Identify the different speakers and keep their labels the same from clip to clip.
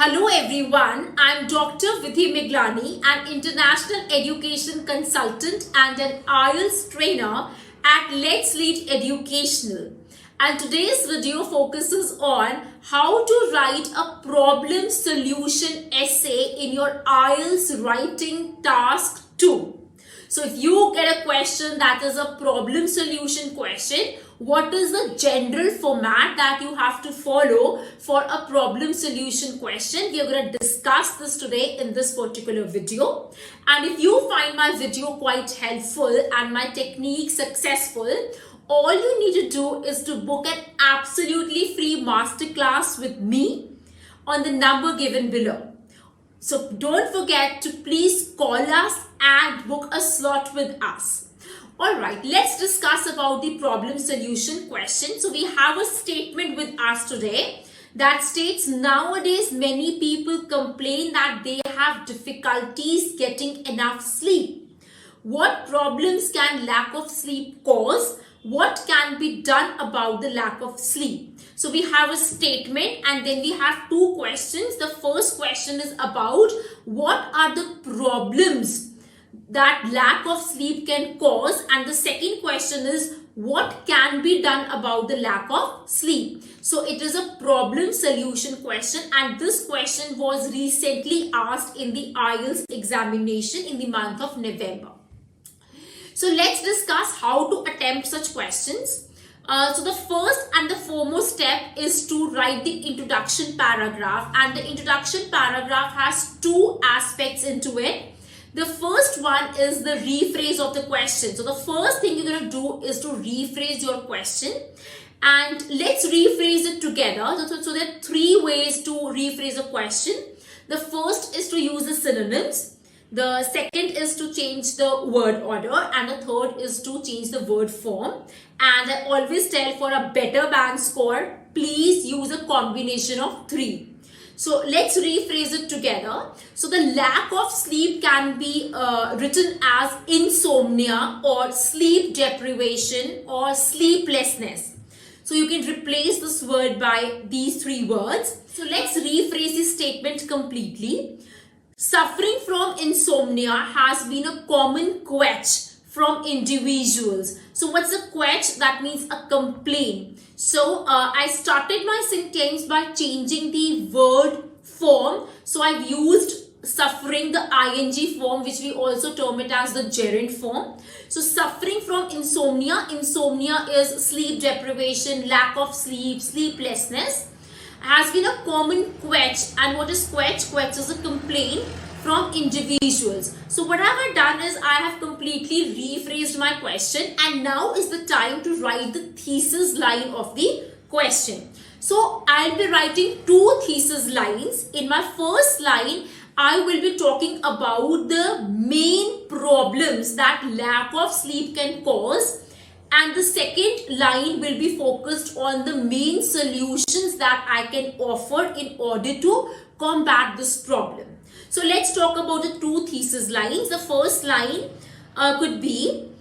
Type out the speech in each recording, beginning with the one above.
Speaker 1: Hello everyone, I'm Dr. Vidhi Miglani, an international education consultant and an IELTS trainer at Let's Lead Educational. And today's video focuses on how to write a problem solution essay in your IELTS writing task 2. So if you get a question that is a problem solution question, what is the general format that you have to follow for a problem solution question? We are going to discuss this today in this particular video. And if you find my video quite helpful and my technique successful, all you need to do is to book an absolutely free masterclass with me on the number given below. So don't forget to please call us and book a slot with us. Alright, let's discuss about the problem solution question. So we have a statement with us today that states nowadays many people complain that they have difficulties getting enough sleep. What problems can lack of sleep cause? What can be done about the lack of sleep? So we have a statement and then we have two questions. The first question is about what are the problems that lack of sleep can cause, and the second question is what can be done about the lack of sleep. So it is a problem solution question, and this question was recently asked in the IELTS examination in the month of November. So let's discuss how to attempt such questions. So the first and the foremost step is to write the introduction paragraph, and the introduction paragraph has two aspects into it. The first one is the rephrase of the question. So the first thing you're going to do is to rephrase your question, and let's rephrase it together. So there are three ways to rephrase a question. The first is to use the synonyms. The second is to change the word order, and the third is to change the word form. And I always tell, for a better band score, please use a combination of three. So let's rephrase it together. So the lack of sleep can be written as insomnia or sleep deprivation or sleeplessness. So you can replace this word by these three words. So let's rephrase this statement completely. Suffering from insomnia has been a common quetch from individuals. So what's a quetch? That means a complaint. So I started my sentence by changing the word form. So I've used suffering, the ing form, which we also term it as the gerund form. So suffering from insomnia. Insomnia is sleep deprivation, lack of sleep, sleeplessness. Has been a common quetch. And what is quetch? Quetch is a complaint from individuals. So what I have done is I have completely rephrased my question, and now is the time to write the thesis line of the question. So I'll be writing two thesis lines. In my first line, I will be talking about the main problems that lack of sleep can cause, and the second line will be focused on the main solutions that I can offer in order to combat this problem. So let's talk about the two thesis lines. The first line could be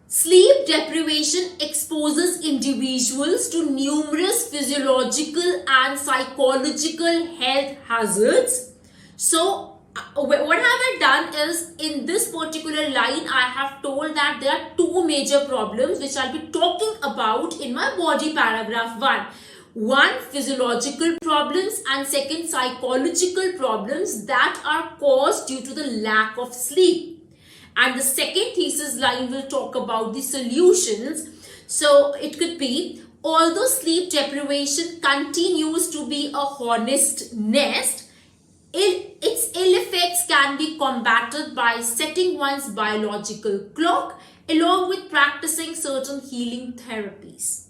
Speaker 1: sleep deprivation exposes individuals to numerous physiological and psychological health hazards. So what have I done is, in this particular line, I have told that there are two major problems which I'll be talking about in my body paragraph 1. One, physiological problems, and second, psychological problems that are caused due to the lack of sleep. And the second thesis line will talk about the solutions. So it could be, although sleep deprivation continues to be a hornet's nest, its ill effects can be combated by setting one's biological clock along with practicing certain healing therapies.